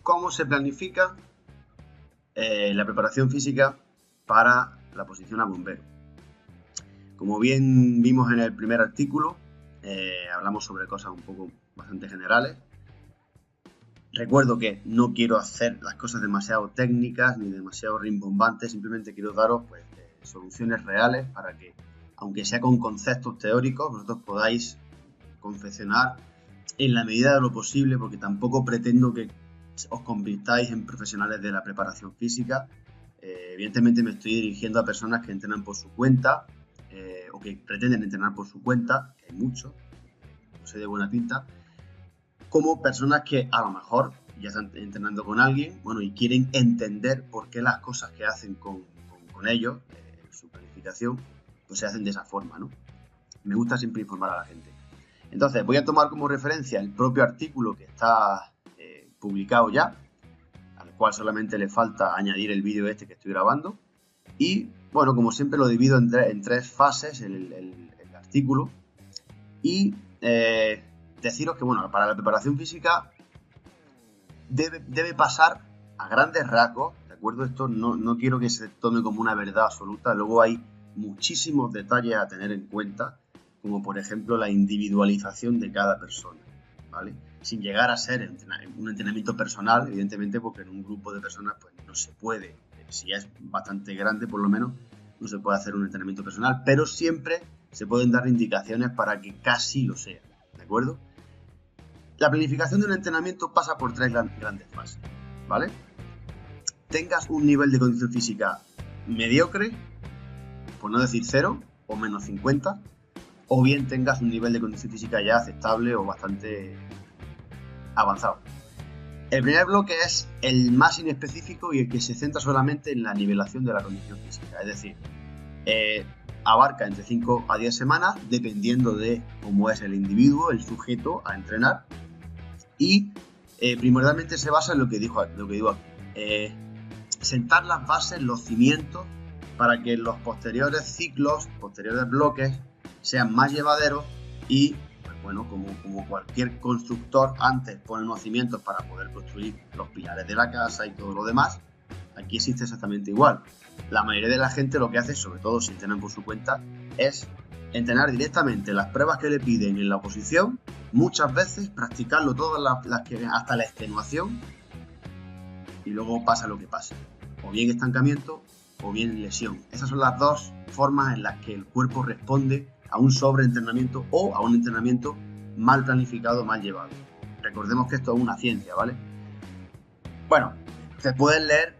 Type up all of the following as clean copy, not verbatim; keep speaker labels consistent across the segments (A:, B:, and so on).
A: ¿Cómo se planifica la preparación física para la posición a bombero? Como bien vimos en el primer artículo, hablamos sobre cosas un poco bastante generales. Recuerdo que no quiero hacer las cosas demasiado técnicas ni demasiado rimbombantes, simplemente quiero daros pues, soluciones reales para que, aunque sea con conceptos teóricos, vosotros podáis confeccionar en la medida de lo posible, porque tampoco pretendo que os convirtáis en profesionales de la preparación física. Evidentemente me estoy dirigiendo a personas que entrenan por su cuenta o que pretenden entrenar por su cuenta, que hay muchos, no sé de buena pinta, como personas que a lo mejor ya están entrenando con alguien, bueno, y quieren entender por qué las cosas que hacen con ellos, su planificación, pues se hacen de esa forma, ¿no? Me gusta siempre informar a la gente. Entonces, voy a tomar como referencia el propio artículo que está publicado ya, al cual solamente le falta añadir el vídeo este que estoy grabando. Y, bueno, como siempre lo divido en tres fases, el artículo. Y deciros que, bueno, para la preparación física debe pasar a grandes rasgos, ¿de acuerdo? Esto no quiero que se tome como una verdad absoluta. Luego hay muchísimos detalles a tener en cuenta, como por ejemplo la individualización de cada persona, ¿vale? Sin llegar a ser un entrenamiento personal, evidentemente, porque en un grupo de personas pues no se puede, si es bastante grande por lo menos, no se puede hacer un entrenamiento personal, pero siempre se pueden dar indicaciones para que casi lo sea, ¿de acuerdo? La planificación de un entrenamiento pasa por tres grandes fases, ¿vale? Tengas un nivel de condición física mediocre, por no decir 0 o menos 50, o bien tengas un nivel de condición física ya aceptable o bastante avanzado. El primer bloque es el más inespecífico y el que se centra solamente en la nivelación de la condición física, es decir, abarca entre 5 a 10 semanas dependiendo de cómo es el individuo, el sujeto a entrenar, y primordialmente se basa en lo que digo aquí, sentar las bases, los cimientos, para que los posteriores ciclos, posteriores bloques, sean más llevaderos y, pues bueno, como cualquier constructor antes pone unos cimientos para poder construir los pilares de la casa y todo lo demás, aquí existe exactamente igual. La mayoría de la gente lo que hace, sobre todo si entrenan por su cuenta, es entrenar directamente las pruebas que le piden en la oposición, muchas veces practicarlo todas las que hasta la extenuación, y luego pasa lo que pasa, o bien estancamiento o bien lesión. Esas son las dos formas en las que el cuerpo responde a un sobreentrenamiento o a un entrenamiento mal planificado, mal llevado. Recordemos que esto es una ciencia, ¿vale? Bueno, se pueden leer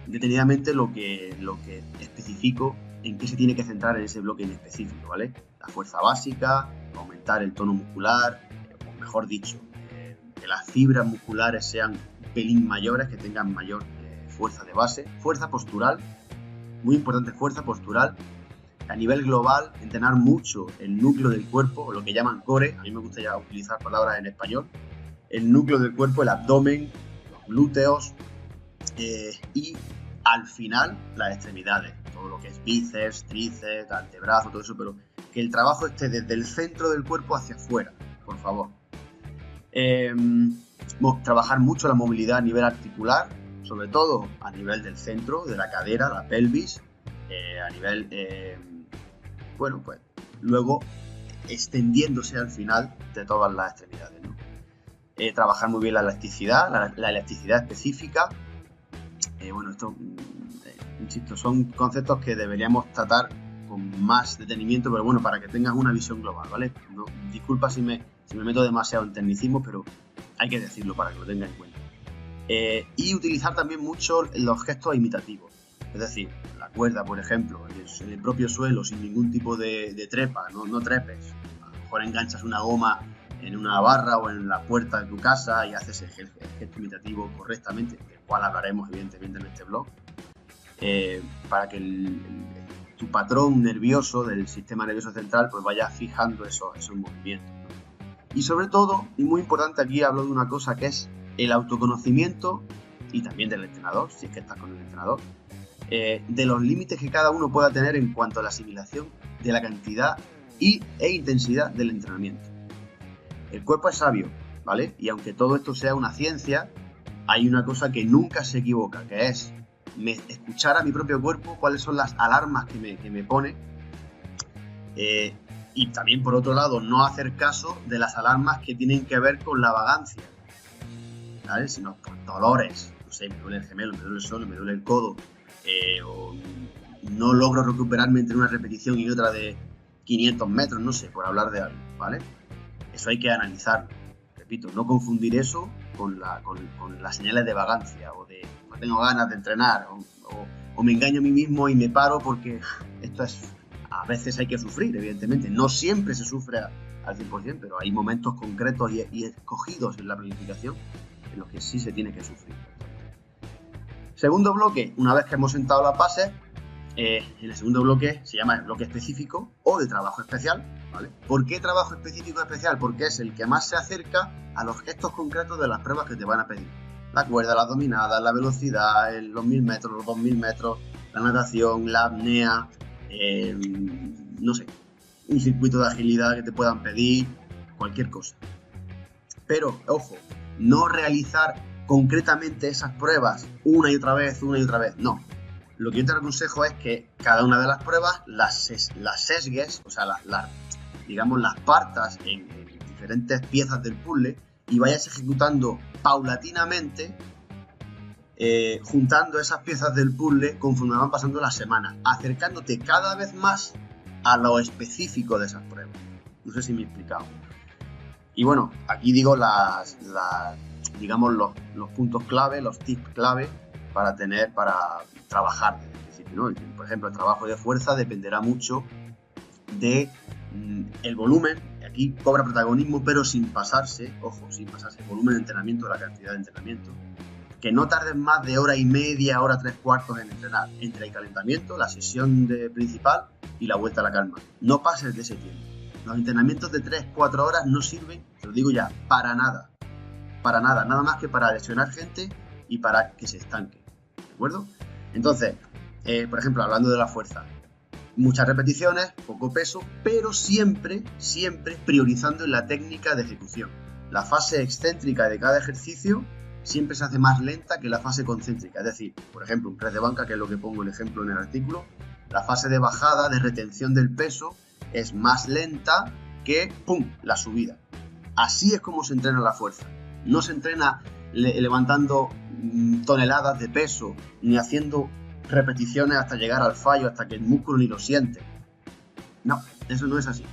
A: detenidamente lo que especifico en qué se tiene que centrar en ese bloque en específico, ¿vale? La fuerza básica, aumentar el tono muscular, o mejor dicho, que las fibras musculares sean un pelín mayores, que tengan mayor fuerza de base, fuerza postural, muy importante, fuerza postural. A nivel global, entrenar mucho el núcleo del cuerpo, o lo que llaman core, a mí me gusta ya utilizar palabras en español, el núcleo del cuerpo, el abdomen, los glúteos y al final las extremidades, todo lo que es bíceps, tríceps, antebrazo, todo eso, pero que el trabajo esté desde el centro del cuerpo hacia afuera, por favor. Trabajar mucho la movilidad a nivel articular, sobre todo a nivel del centro, de la cadera, la pelvis, a nivel, bueno, pues luego extendiéndose al final de todas las extremidades, ¿no? Trabajar muy bien la elasticidad específica. Bueno, esto, insisto, son conceptos que deberíamos tratar con más detenimiento, pero bueno, para que tengas una visión global, ¿vale? No, disculpa si me meto demasiado en tecnicismo, pero hay que decirlo para que lo tengas en cuenta. Y utilizar también mucho los gestos imitativos, es decir, la cuerda, por ejemplo, en el propio suelo, sin ningún tipo de trepa, no trepes. A lo mejor enganchas una goma en una barra o en la puerta de tu casa y haces el gesto imitativo correctamente, del cual hablaremos evidentemente en este blog, para que tu patrón nervioso del sistema nervioso central pues vaya fijando esos movimientos, ¿no? Y sobre todo, y muy importante, aquí hablo de una cosa que es el autoconocimiento, y también del entrenador, si es que estás con el entrenador, de los límites que cada uno pueda tener en cuanto a la asimilación de la cantidad e intensidad del entrenamiento. El cuerpo es sabio, ¿vale? Y aunque todo esto sea una ciencia, hay una cosa que nunca se equivoca, que es escuchar a mi propio cuerpo cuáles son las alarmas que me pone, y también, por otro lado, no hacer caso de las alarmas que tienen que ver con la vagancia, ¿sabes? Sino por dolores, no sé, me duele el gemelo, me duele el suelo, me duele el codo, o no logro recuperarme entre una repetición y otra de 500 metros, no sé, por hablar de algo, ¿vale? Eso hay que analizarlo. Repito, no confundir eso con las señales de vagancia o de no tengo ganas de entrenar o me engaño a mí mismo y me paro porque esto es... A veces hay que sufrir, evidentemente. No siempre se sufre al 100%, pero hay momentos concretos y escogidos en la planificación en los que sí se tiene que sufrir. Segundo bloque, una vez que hemos sentado las bases, en el segundo bloque se llama el bloque específico o de trabajo especial, ¿vale? ¿Por qué trabajo específico especial? Porque es el que más se acerca a los gestos concretos de las pruebas que te van a pedir. La cuerda, las dominadas, la velocidad, los 1000 metros, los 2000 metros, la natación, la apnea, no sé, un circuito de agilidad que te puedan pedir, cualquier cosa. Pero, ojo, no realizar concretamente esas pruebas una y otra vez, no. Lo que yo te aconsejo es que cada una de las pruebas las sesgues, o sea, digamos, las partas en diferentes piezas del puzzle y vayas ejecutando paulatinamente, juntando esas piezas del puzzle conforme van pasando las semanas, acercándote cada vez más a lo específico de esas pruebas. No sé si me he explicado. Y bueno, aquí digo digamos los puntos clave, los tips clave para trabajar desde el principio, ¿no? Por ejemplo, el trabajo de fuerza dependerá mucho de el volumen. Aquí cobra protagonismo, pero sin pasarse, ojo, sin pasarse el volumen de entrenamiento, la cantidad de entrenamiento. Que no tardes más de hora y media, hora 3/4 en entrenar, entre el calentamiento, la sesión principal y la vuelta a la calma. No pases de ese tiempo. Los entrenamientos de 3-4 horas no sirven, te lo digo ya, para nada. Para nada, nada más que para lesionar gente y para que se estanque. ¿De acuerdo? Entonces, por ejemplo, hablando de la fuerza, muchas repeticiones, poco peso, pero siempre priorizando en la técnica de ejecución. La fase excéntrica de cada ejercicio siempre se hace más lenta que la fase concéntrica. Es decir, por ejemplo, un press de banca, que es lo que pongo el ejemplo en el artículo, la fase de bajada, de retención del peso, es más lenta que la subida. Así es como se entrena la fuerza. No se entrena levantando toneladas de peso, ni haciendo repeticiones hasta llegar al fallo, hasta que el músculo ni lo siente. No, eso no es así.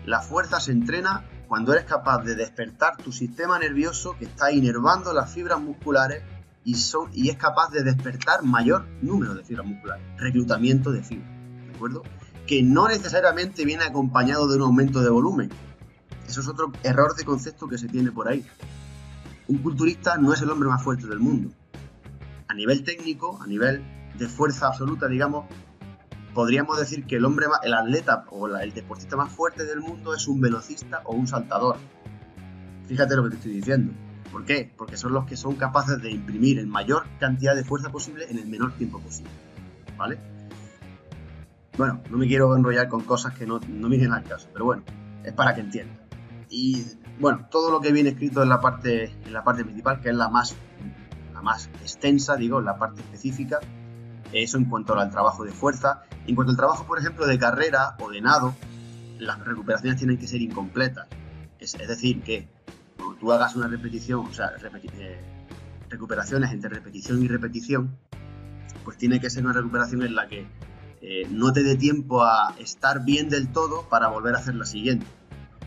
A: La fuerza se entrena cuando eres capaz de despertar tu sistema nervioso que está inervando las fibras musculares y es capaz de despertar mayor número de fibras musculares, reclutamiento de fibras, ¿de acuerdo? Que no necesariamente viene acompañado de un aumento de volumen. Eso es otro error de concepto que se tiene por ahí. Un culturista no es el hombre más fuerte del mundo. A nivel técnico, a nivel de fuerza absoluta, digamos, podríamos decir que el atleta o el deportista más fuerte del mundo es un velocista o un saltador. Fíjate lo que te estoy diciendo. ¿Por qué? Porque son los que son capaces de imprimir en mayor cantidad de fuerza posible en el menor tiempo posible. ¿Vale? Bueno, no me quiero enrollar con cosas que no me vienen al caso, pero bueno, es para que entiendan. Y bueno, todo lo que viene escrito en la parte principal, que es la más extensa, digo, la parte específica, eso en cuanto al trabajo de fuerza. En cuanto al trabajo, por ejemplo, de carrera o de nado, las recuperaciones tienen que ser incompletas. Es decir, que cuando tú hagas una repetición, o sea, recuperaciones entre repetición y repetición, pues tiene que ser una recuperación en la que no te dé tiempo a estar bien del todo para volver a hacer la siguiente,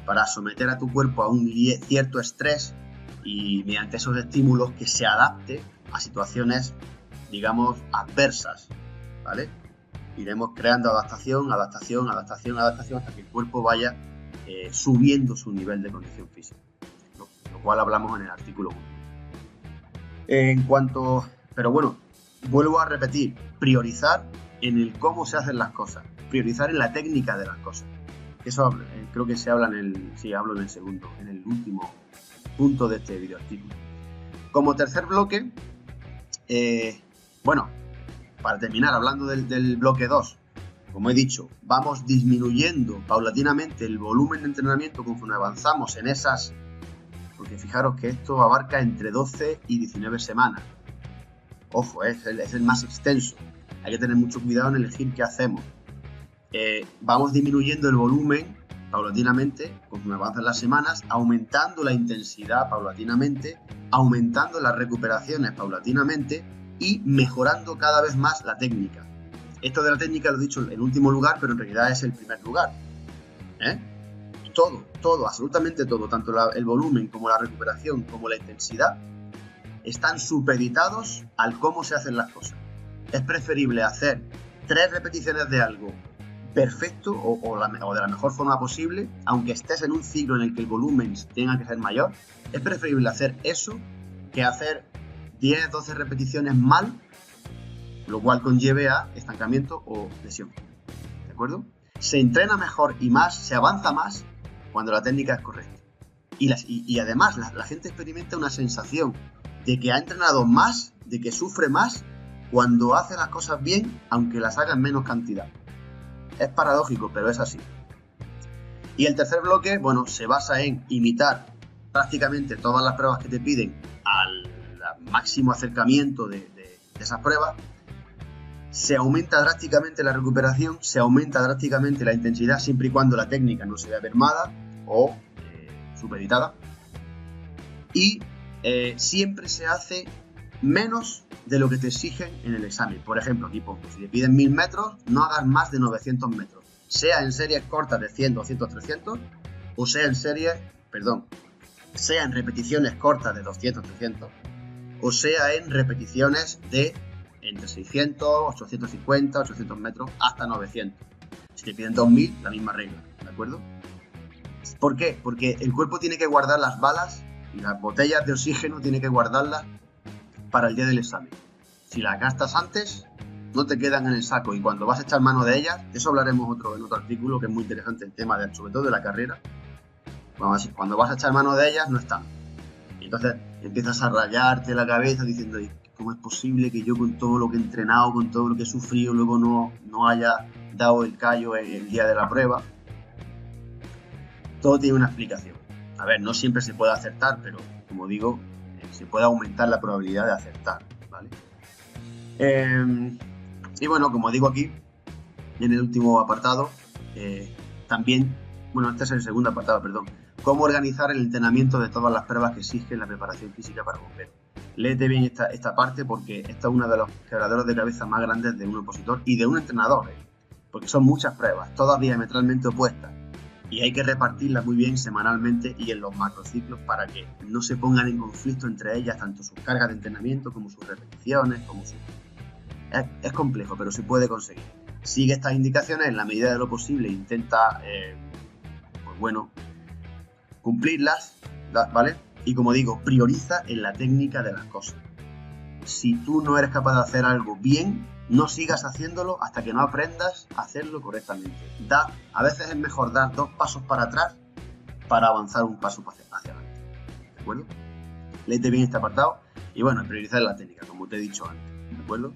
A: para someter a tu cuerpo a un cierto estrés y mediante esos estímulos que se adapte a situaciones, digamos, adversas, ¿vale? Iremos creando adaptación hasta que el cuerpo vaya subiendo su nivel de condición física, lo cual hablamos en el artículo 1. Pero bueno, vuelvo a repetir, priorizar en el cómo se hacen las cosas, priorizar en la técnica de las cosas. Eso creo que hablo en el segundo, en el último punto de este video artículo. Como tercer bloque, bueno, para terminar, hablando del bloque 2, como he dicho, vamos disminuyendo paulatinamente el volumen de entrenamiento conforme avanzamos en esas porque fijaros que esto abarca entre 12 y 19 semanas. Ojo, es el más extenso. Hay que tener mucho cuidado en elegir qué hacemos. Vamos disminuyendo el volumen paulatinamente, conforme avanzan las semanas, aumentando la intensidad paulatinamente, aumentando las recuperaciones paulatinamente y mejorando cada vez más la técnica. Esto de la técnica lo he dicho en último lugar, pero en realidad es el primer lugar. Todo, absolutamente todo, tanto el volumen como la recuperación como la intensidad, están supeditados al cómo se hacen las cosas. Es preferible hacer 3 repeticiones de algo perfecto o de la mejor forma posible, aunque estés en un ciclo en el que el volumen tenga que ser mayor. Es preferible hacer eso que hacer 10, 12 repeticiones mal, lo cual conlleve a estancamiento o lesión. ¿De acuerdo? Se entrena mejor y más, se avanza más cuando la técnica es correcta. Y además la gente experimenta una sensación de que ha entrenado más, de que sufre más cuando hace las cosas bien, aunque las haga en menos cantidad. Es paradójico, pero es así. Y el tercer bloque, bueno, se basa en imitar prácticamente todas las pruebas que te piden al máximo acercamiento de esas pruebas. Se aumenta drásticamente la recuperación, se aumenta drásticamente la intensidad, siempre y cuando la técnica no se vea mermada o supeditada. Y siempre se hace menos de lo que te exigen en el examen. Por ejemplo, aquí pongo, si te piden 1000 metros, no hagas más de 900 metros. Sea en series cortas de 100, 200, 300, o sea en repeticiones cortas de 200, 300, o sea en repeticiones de entre 600, 850, 800 metros, hasta 900. Si te piden 2000, la misma regla, ¿de acuerdo? ¿Por qué? Porque el cuerpo tiene que guardar las balas y las botellas de oxígeno tiene que guardarlas para el día del examen. Si las gastas antes, no te quedan en el saco, y cuando vas a echar mano de ellas, eso hablaremos en otro artículo que es muy interesante, el tema sobre todo de la carrera. Cuando vas a echar mano de ellas, no están. Y entonces empiezas a rayarte la cabeza diciendo, ¿cómo es posible que yo, con todo lo que he entrenado, con todo lo que he sufrido, luego no haya dado el callo el día de la prueba? Todo tiene una explicación. A ver, no siempre se puede acertar, pero como digo, se puede aumentar la probabilidad de acertar, ¿vale? Y bueno, como digo aquí, en el último apartado, también, bueno, este es el segundo apartado, perdón, cómo organizar el entrenamiento de todas las pruebas que exigen la preparación física para bomberos. Léete bien esta parte, porque esta es una de los quebraderos de cabeza más grandes de un opositor y de un entrenador, porque son muchas pruebas, todas diametralmente opuestas, y hay que repartirlas muy bien semanalmente y en los macrociclos para que no se pongan en conflicto entre ellas, tanto sus cargas de entrenamiento como sus repeticiones, Es complejo, pero se puede conseguir. Sigue estas indicaciones en la medida de lo posible, intenta, cumplirlas, ¿vale? Y como digo, prioriza en la técnica de las cosas. Si tú no eres capaz de hacer algo bien, no sigas haciéndolo hasta que no aprendas a hacerlo correctamente. A veces es mejor dar 2 pasos para atrás para avanzar un paso hacia adelante. ¿De acuerdo? Léete bien este apartado y bueno, priorizar la técnica, como te he dicho antes. ¿De acuerdo?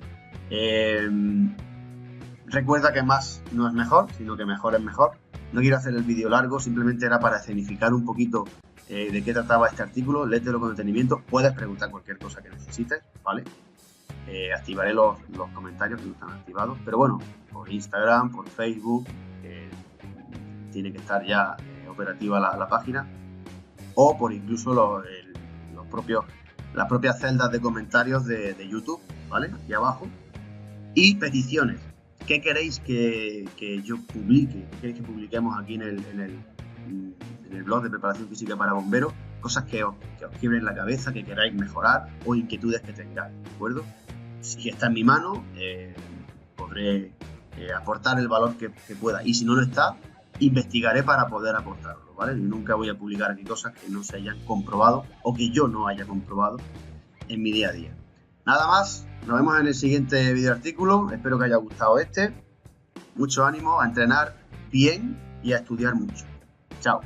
A: Recuerda que más no es mejor, sino que mejor es mejor. No quiero hacer el vídeo largo, simplemente era para escenificar un poquito de qué trataba este artículo. Léetelo con detenimiento, puedes preguntar cualquier cosa que necesites, ¿vale? Activaré los comentarios que no están activados, pero bueno, por Instagram, por Facebook, tiene que estar ya operativa la página, o por incluso las propias celdas de comentarios de YouTube, ¿vale? Aquí abajo. Y peticiones. ¿Qué queréis que yo publique? ¿Qué queréis que publiquemos aquí en el blog de preparación física para bomberos? Cosas que os quiebren la cabeza, que queráis mejorar o inquietudes que tengáis, ¿de acuerdo? Si está en mi mano, podré aportar el valor que pueda. Y si no lo está, investigaré para poder aportarlo, ¿vale? Yo nunca voy a publicar aquí cosas que no se hayan comprobado o que yo no haya comprobado en mi día a día. Nada más, nos vemos en el siguiente video artículo. Espero que haya gustado Mucho ánimo, a entrenar bien y a estudiar mucho. Chao.